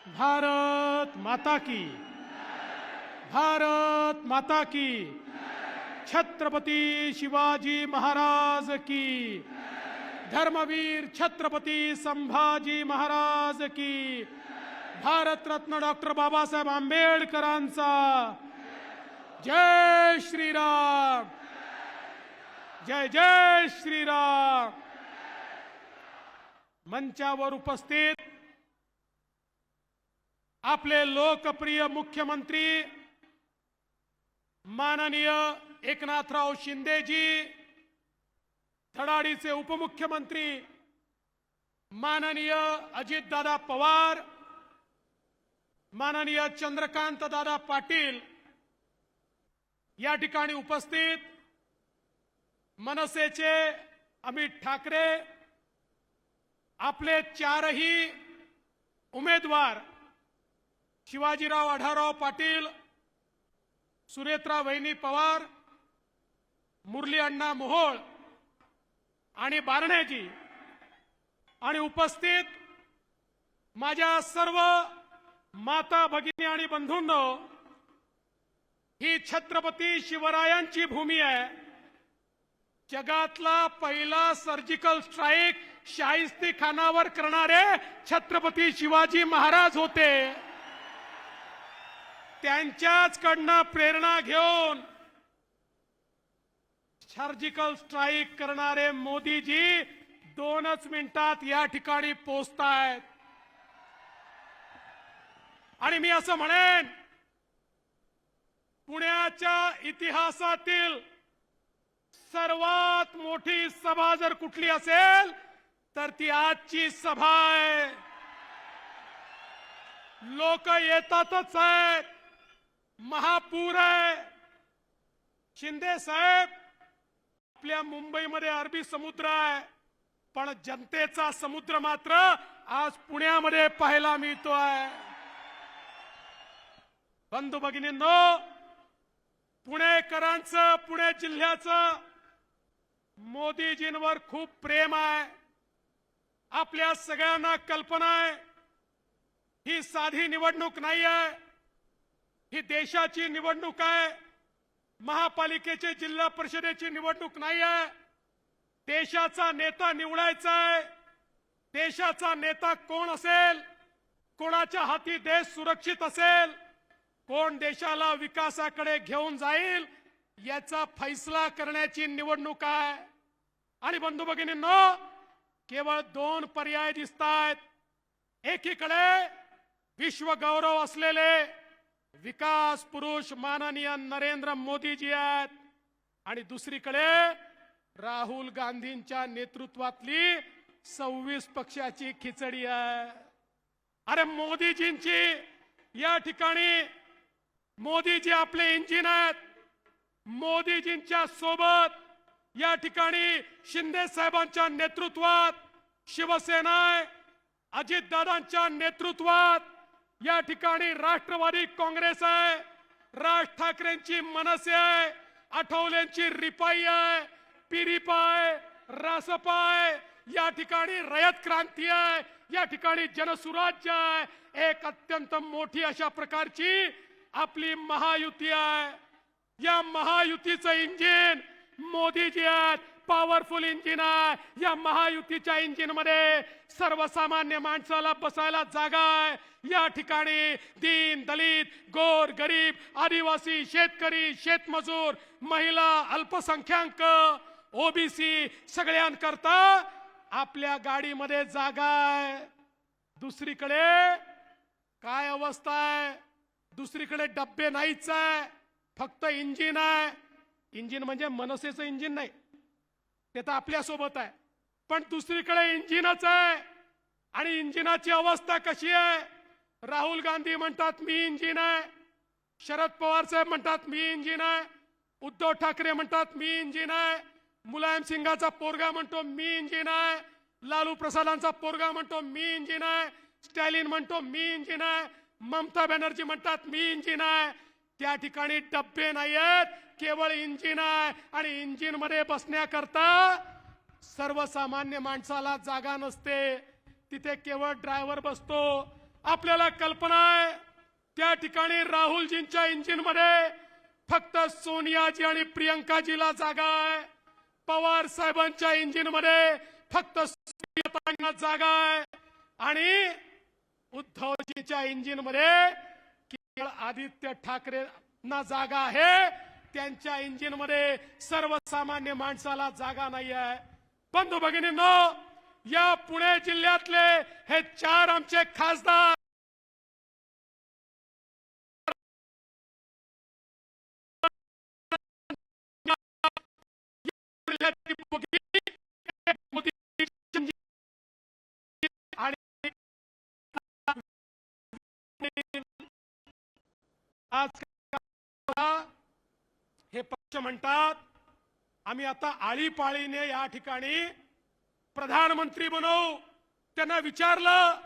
भारत माता की, भारत माता की, छत्रपती शिवाजी महाराज की, धर्मवीर छत्रपती संभाजी महाराज की, भारत रत्न डॉक्टर बाबासाहेब आंबेडकरांचा जय श्रीराम, जय जय श्रीराम। मंचावर उपस्थित आपले लोकप्रिय मुख्यमंत्री माननीय एकनाथराव शिंदेजी, धडाडीचे उपमुख्यमंत्री माननीय अजितदादा पवार, माननीय चंद्रकांतदादा पाटील, या ठिकाणी उपस्थित मनसेचे अमित ठाकरे, आपले चारही उमेदवार शिवाजीराव आढळराव पाटील, सुनेत्रा वहिनी पवार, मुरली अण्णा मोहोळ आणि बारण्याजी, आणि उपस्थित माझ्या सर्व माता भगिनी आणि बंधूंनो, ही छत्रपती शिवरायांची भूमी आहे। जगातला पहिला सर्जिकल स्ट्राइक शाहिस्ती खानावर करणारे छत्रपती शिवाजी महाराज होते। त्यांच्याचकडनं प्रेरणा घेऊन सर्जिकल स्ट्राइक करणारे मोदीजी 2च मिनिटात या ठिकाणी पोहोचतायत। आणि मी असं म्हणेन, पुण्याच्या इतिहासातील सर्वात मोठी सभा जर कुठली असेल तर ती आजची सभा आहे। लोक येतातच आहेत, महापूर आहे। शिंदे साहेब, आपल्या मुंबईमध्ये अरबी समुद्र आहे, पण जनतेचा समुद्र मात्र आज पुण्यामध्ये पाहायला मिळतोय। बंधू भगिनींनो, पुणेकरांचं, पुणे जिल्ह्याचं मोदीजींवर खूप प्रेम आहे। आपल्या सगळ्यांना कल्पना आहे, ही साधी निवडणूक नाही आहे, ही देशाची निवडणूक आहे। महापालिकेची, जिल्हा परिषदेची निवडणूक नाही आहे। देशाचा नेता निवडायचा आहे। देशाचा नेता कोण असेल, कोणाच्या हाती देश सुरक्षित असेल, कोण देशाला विकासाकडे घेऊन जाईल, याचा फैसला करण्याची निवडणूक आहे। आणि बंधू भगिनींनो, केवळ 2 पर्याय दिसतात। एकीकडे विश्वगौरव असलेले विकास पुरुष माननीय नरेंद्र मोदीजी आहेत, आणि दुसरीकडे राहुल गांधींच्या नेतृत्वातली 26 पक्षाची खिचडी आहे। अरे मोदीजींची या ठिकाणी, मोदीजी आपले इंजिन आहेत। मोदीजींच्या सोबत या ठिकाणी शिंदे साहेबांच्या नेतृत्वात शिवसेना आहे, अजितदादांच्या नेतृत्वात या ठिकाणी राष्ट्रवादी काँग्रेस आहे, राज ठाकरेंची मनसे आहे, आठवलेंची रिपाई आहे, पिरिपा आहे, रासपा आहे, या ठिकाणी रयत क्रांती आहे, या ठिकाणी जनसुराज्य आहे। एक अत्यंत मोठी अशा प्रकारची आपली महायुती आहे। या महायुतीचं इंजिन मोदीजी आहेत, पॉवरफुल इंजिन आहे। या महायुतीच्या इंजिन मध्ये सर्वसामान्य माणसाला बसायला जागा आहे। या ठिकाणी दीन दलित, गोर गरीब, आदिवासी, शेतकरी, शेतमजूर, महिला, अल्पसंख्याक, ओबीसी सगळ्यांकरता आपल्या गाडीमध्ये जागा आहे। दुसरीकडे काय अवस्था आहे? दुसरीकडे डब्बे नाहीच आहे, फक्त इंजिन आहे। इंजिन म्हणजे मनसेचं इंजिन नाही, ते तर आपल्या सोबत आहे, पण दुसरीकडे इंजिनच आहे। आणि इंजिनाची अवस्था कशी आहे? राहुल गांधी म्हणतात मी इंजिन आहे, शरद पवार साहेब म्हणतात मी इंजिन आहे, उद्धव ठाकरे म्हणतात मी इंजिन आहे, मुलायम सिंगाचा पोरगा म्हणतो मी इंजिन आहे, लालू प्रसादांचा पोरगा म्हणतो मी इंजिन आहे, स्टॅलिन म्हणतो मी इंजिन आहे, ममता बॅनर्जी म्हणतात मी इंजिन आहे। त्या ठिकाणी डब्बे नाही आहेत, केवळ इंजिन आहे। आणि इंजिन मध्ये बसण्याकरता सर्वसामान्य माणसाला जागा नसते, तिथे केवळ ड्रायव्हर बसतो। आपल्याला कल्पना आहे त्या ठिकाणी राहुलजींच्या इंजिनमध्ये फक्त सोनियाजी आणि प्रियंकाजीला जागा आहे. पवार साहेबांच्या इंजिनमध्ये फक्त सुप्रियाताईंना जागा आहे आणि उद्धवजींच्या इंजिनमध्ये केवळ आदित्य ठाकरेंना जागा आहे. त्यांच्या इंजिनमध्ये सर्वसामान्य माणसाला जागा नाही आहे. बंधू भगिनींनो, या पुणे जिल्ह्यातले हे 4 आमचे खासदार आज हे पक्ष म्हणतात आम्ही आता आळीपाळीने या ठिकाणी प्रधानमंत्री बनवू. त्यांना विचारलं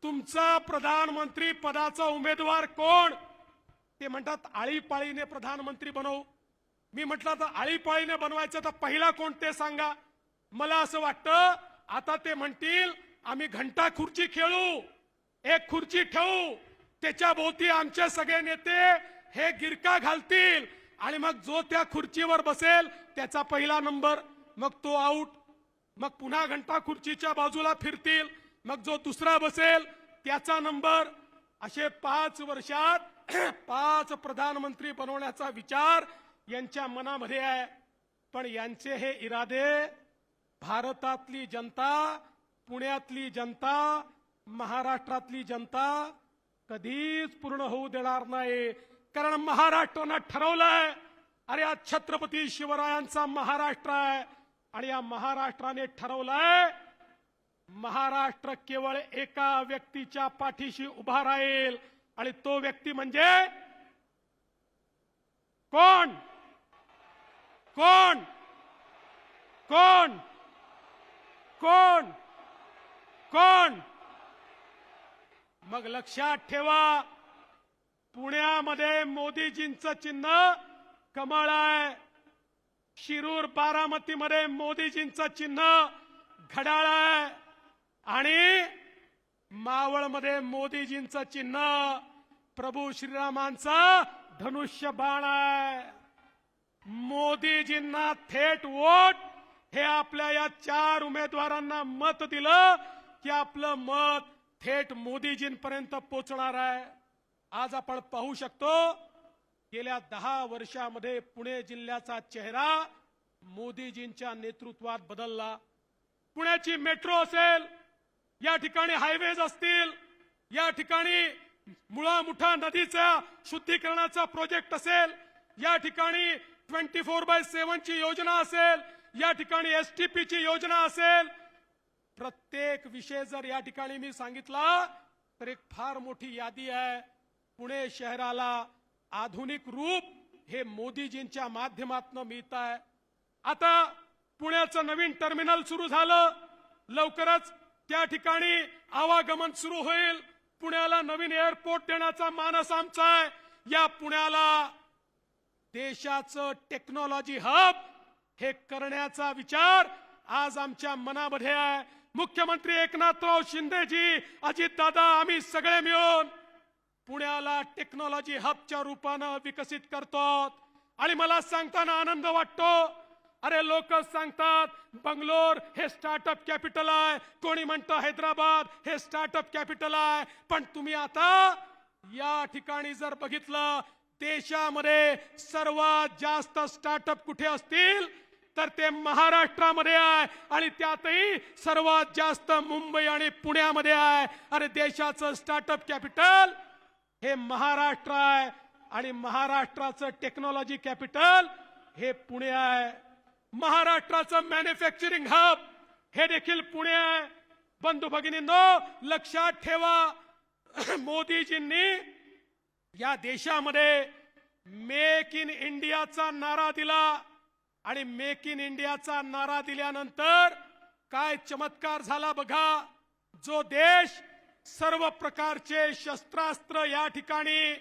तुमचा प्रधानमंत्री पदाचा उमेदवार कोण? ते म्हणतात आळीपाळीने प्रधानमंत्री बनवू. मी म्हटलं तर आळीपाळीने बनवायचं तर पहिला कोण ते सांगा. मला असं वाटतं आता ते म्हणतील आम्ही घंटा खुर्ची खेळू, एक खुर्ची ठेवू, त्याच्या भोवती आमचे सगळे नेते हे गिरका घालतील आणि मग जो त्या खुर्चीवर बसेल त्याचा पहिला नंबर, मग तो आउट. मग पुन्हा घंटा खुर्चीच्या बाजूला फिरतील, मग जो दुसरा बसेल त्याचा नंबर. असे 5 वर्षात 5 प्रधानमंत्री बनवण्याचा विचार यांच्या मनामध्ये आहे. पण यांचे हे इरादे भारतातली जनता, पुण्यातली जनता, महाराष्ट्रातली जनता कधीच पूर्ण होऊ देणार नाही. कारण महाराष्ट्रानं ठरवलंय अरे आज छत्रपती शिवरायांचा महाराष्ट्र आहे आणि या महाराष्ट्राने ठरवलंय महाराष्ट्र केवळ एका व्यक्तीच्या पाठीशी उभा राहील आणि तो व्यक्ती म्हणजे कोण? कोण? कोण? कोण? कोण? मग लक्षात ठेवा, पुण्यामध्ये मोदीजींचं चिन्ह कमळ आहे, शिरूर बारामतीमध्ये मोदीजींचं चिन्ह घड्याळ आहे आणि मावळमध्ये मोदीजींचं चिन्ह प्रभू श्रीरामांचा धनुष्य बाण आहे. मोदीजींना थेट वोट हे आपल्या या 4 उमेदवारांना मत दिलं की आपलं मत थेट मोदीजींपर्यंत पोहोचणार आहे. आज आपण पाहू शकतो गेल्या 10 वर्षामध्ये पुणे जिल्ह्याचा चेहरा मोदीजींच्या नेतृत्वात बदलला. पुण्याची मेट्रो असेल, या ठिकाणी हायवेज असतील, या ठिकाणी मुळा मुठा नदीचा शुद्धीकरणाचा प्रोजेक्ट असेल, या ठिकाणी 24/7 ची योजना असेल, या ठिकाणी STP ची योजना असेल. प्रत्येक विषय जर या ठिकाणी मी सांगितला तर एक फार मोठी यादी आहे. पुणे शहराला आधुनिक रूप हे मोदीजींच्या माध्यमातून मिळत आहे. आता पुण्याचं नवीन टर्मिनल सुरू झालं, लवकरच त्या ठिकाणी आवागमन सुरू होईल. पुण्याला नवीन एअरपोर्ट देण्याचा मानस आमचा आहे. या पुण्याला देशाचं टेक्नॉलॉजी हब हे करण्याचा विचार आज आमच्या मनामध्ये आहे. मुख्यमंत्री एकनाथराव शिंदेजी, अजितदादा, आम्ही सगळे मिळून पुण्याला टेक्नॉलॉजी हबच्या रूपानं विकसित करतो आणि मला सांगताना आनंद वाटतो. अरे लोक सांगतात बंगलोर हे स्टार्टअप कॅपिटल आहे, कोणी म्हणतं हैदराबाद हे स्टार्टअप कॅपिटल आहे. पण तुम्ही आता या ठिकाणी जर बघितलं देशामध्ये सर्वात जास्त स्टार्टअप कुठे असतील तर ते महाराष्ट्रामध्ये आहे आणि त्यातही सर्वात जास्त मुंबई आणि पुण्यामध्ये आहे. अरे देशाचं स्टार्टअप कॅपिटल हे महाराष्ट्र आहे आणि महाराष्ट्राचं टेक्नॉलॉजी कॅपिटल हे पुणे आहे. महाराष्ट्राचं मॅन्युफॅक्चरिंग हब हे देखील पुणे आहे. बंधू भगिनींनो, लक्षात ठेवा, मोदीजींनी या देशामध्ये मेक इन इंडियाचा नारा दिला आणि मेक इन इंडियाचा नारा दिल्यानंतर काय चमत्कार झाला बघा. जो देश सर्व प्रकारचे शस्त्रास्त्र या ठिकाणी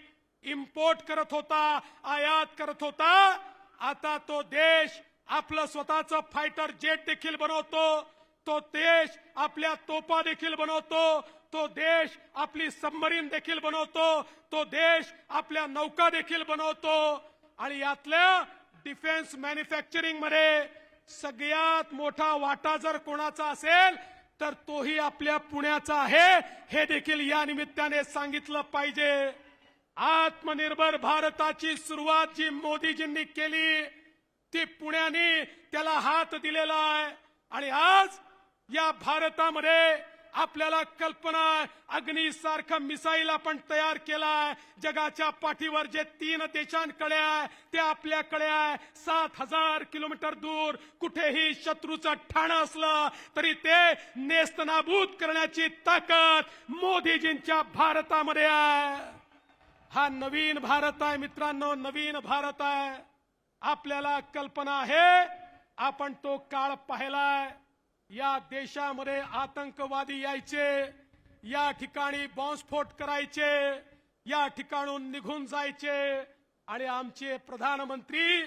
इम्पोर्ट करत होता, आयात करत होता, आता तो देश आपलं स्वतःचं फायटर जेट देखील बनवतो, तो देश आपल्या तोफा देखील बनवतो, तो देश आपली सबमरीन देखील बनवतो, तो देश आपल्या नौका देखील बनवतो आणि यातल्या डिफेन्स मॅन्युफॅक्चरिंग मध्ये सगळ्यात मोठा वाटा जर कोणाचा असेल तर तोही आपल्या पुण्याचा आहे, हे देखील या निमित्ताने सांगितलं पाहिजे। आत्मनिर्भर भारताची सुरुवात जी मोदीजींनी केली ती पुण्याने त्याला हात दिलेला आहे आणि आज या भारतामध्ये आपल्याला कल्पना आहे, अग्नीसारखं मिसाईल आपण तयार केलाय। जगाच्या पाठीवर जे 3 देशांकडे आहे ते आपल्याकडे आहे। 7000 किलोमीटर दूर कुठेही शत्रूचं ठाणं असलं तरी ते नेस्तनाबूत करण्याची ताकद मोदीजींच्या भारतामध्ये आहे। हा नवीन भारत आहे मित्रांनो, नवीन भारत आहे। आपल्याला कल्पना आहे, आपण तो काळ पाहिलाय। या देशामध्ये आतंकवादी यायचे, या ठिकाणी बॉम्बस्फोट करायचे, या ठिकाणून निघून जायचे आणि आमचे प्रधानमंत्री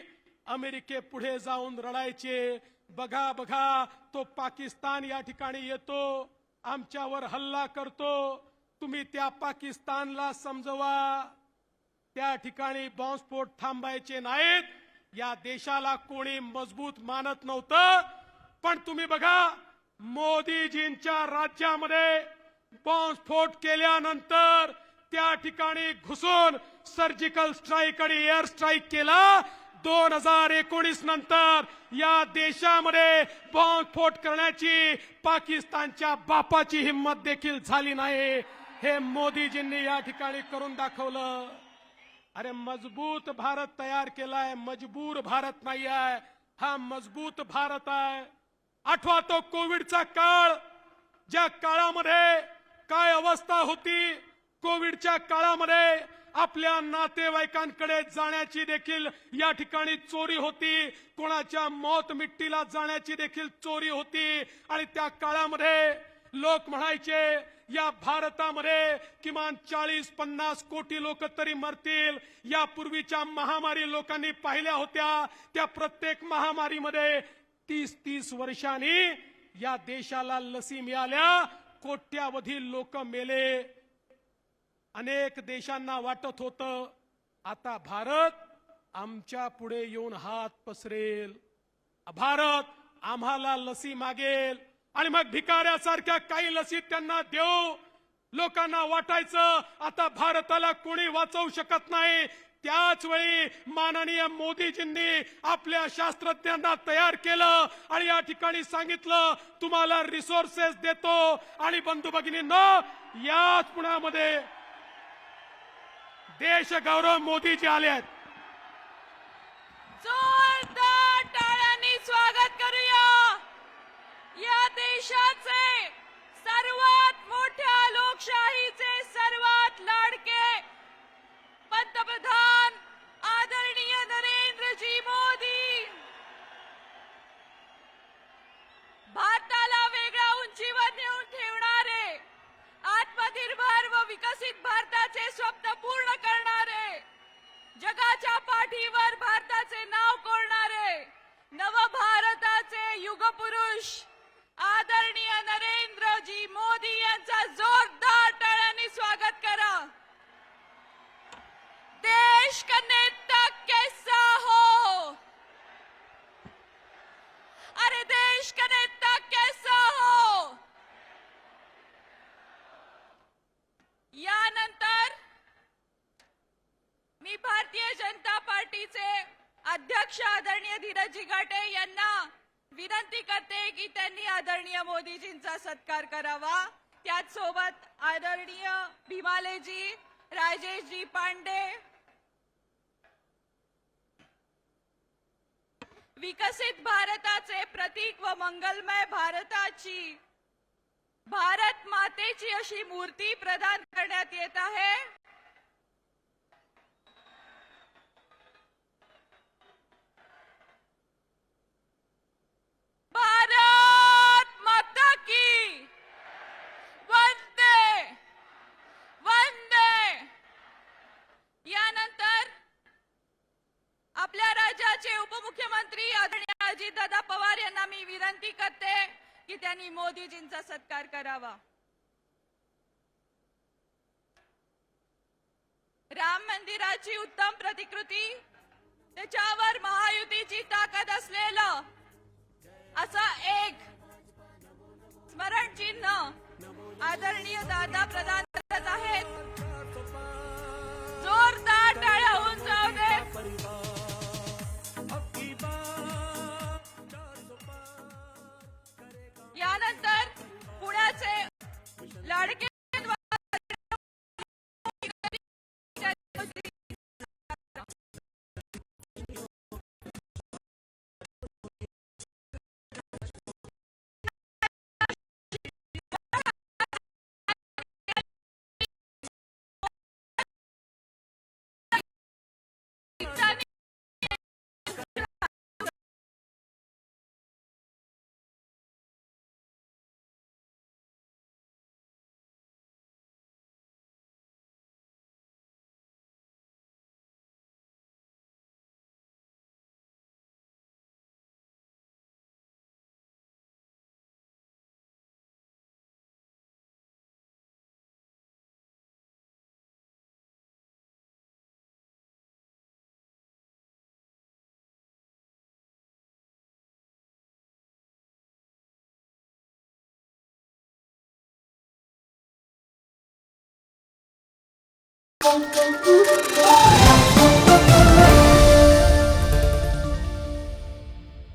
अमेरिकेपुढे जाऊन रडायचे, बघा बघा तो पाकिस्तान या ठिकाणी येतो, आमच्यावर हल्ला करतो, तुम्ही त्या पाकिस्तानला समजवा। त्या ठिकाणी बॉम्बस्फोट थांबायचे नाहीत। या देशाला कोणी मजबूत मानत नव्हतं, पण तुम्ही बघा मोदीजींच्या राज्यामध्ये बॉम्बस्फोट केल्यानंतर त्या ठिकाणी घुसून सर्जिकल स्ट्राईक आणि एअर स्ट्राईक केला। 2019 नंतर या देशामध्ये बॉम्बस्फोट करण्याची पाकिस्तानच्या बापाची हिम्मत देखील झाली नाही। हे मोदीजींनी या ठिकाणी करून दाखवलं। अरे मजबूत भारत तयार केलाय, मजबूर भारत नाही आहे, हा मजबूत भारत आहे। आठवा तो कोविडचा काळ, ज्या काळामध्ये काय अवस्था होती। कोविडच्या काळामध्ये आपल्या नातेवाईकांकडे जाण्याची देखील या ठिकाणी चोरी होती, कोणाच्या मौत मिट्टीला जाण्याची देखील चोरी होती आणि त्या काळामध्ये लोक म्हणायचे या भारतामध्ये किमान 40-50 कोटी लोक तरी मरतील। यापूर्वीच्या महामारी लोकांनी पाहिल्या होत्या, त्या प्रत्येक महामारीमध्ये 30-30 वर्षांनी या देशाला लसी मिळाल्या, कोट्यावधी लोक मेले। अनेक देशांना वाटत होतं आता भारत आमच्या पुढे येऊन हात पसरेल, भारत आम्हाला लसी मागेल आणि मग भिकाऱ्यासारख्या काही लसी त्यांना देऊ। लोकांना वाटायचं आता भारताला कोणी वाचवू शकत नाही। त्याच वेळी माननीय मोदीजींनी आपल्या शास्त्रज्ञांना तयार केलं आणि या ठिकाणी सांगितलं तुम्हाला रिसोर्सेस देतो। आणि बंधू भगिनींनो, याच पुण्यामध्ये देशगौरव मोदीजी आले आहेत। जोरदार टाळ्यांनी स्वागत करूया या देशाचे सर्वात मोठ्या लोकशाहीचे सर्वात लाडके पंतप्रधान आदरणीय नरेंद्रजी मोदी। भारताला वेगळ्या उंचीवर नेऊन ठेवणारे, आत्मनिर्भर व विकसित भारताचे स्वप्न पूर्ण करणारे, जगाच्या पाठीवर भारताचे नाव कोरणारे नवभारताचे युगपुरुष आदरणीय नरेंद्रजी मोदी यांचा जोरदार टाळ्यांनी स्वागत करा। देश का नेता कैसा हो, अरे देश का नेता कैसा हो। यानंतर मी भारतीय जनता पार्टीचे अध्यक्ष आदरणीय धीरजी घाटे यांना विनंती करते की त्यांनी आदरणीय मोदीजींचा सत्कार करावा। त्याच सोबत आदरणीय भीमालेजी, राजेशजी पांडे, विकसित भारताचे प्रतीक व मंगलमय भारताची, भारत मातेची अशी मूर्ती प्रदान करण्यात येत आहे। भारत माता की वंदे वंदे। यानंतर आपल्या राज्याचे उपमुख्यमंत्री आदरणीय अजितदादा पवार यांना मी विनंती करते की त्यांनी मोदीजींचा सत्कार करावा। राम मंदिराची उत्तम प्रतिकृती, त्याच्यावर महायुतीची ताकद असलेलं असं एक स्मरण चिन्ह आदरणीय दादा प्रदान करत आहेत. जोरदार टाळ्या होऊन जाऊ दे. यानंतर पुण्याचे लाडके Con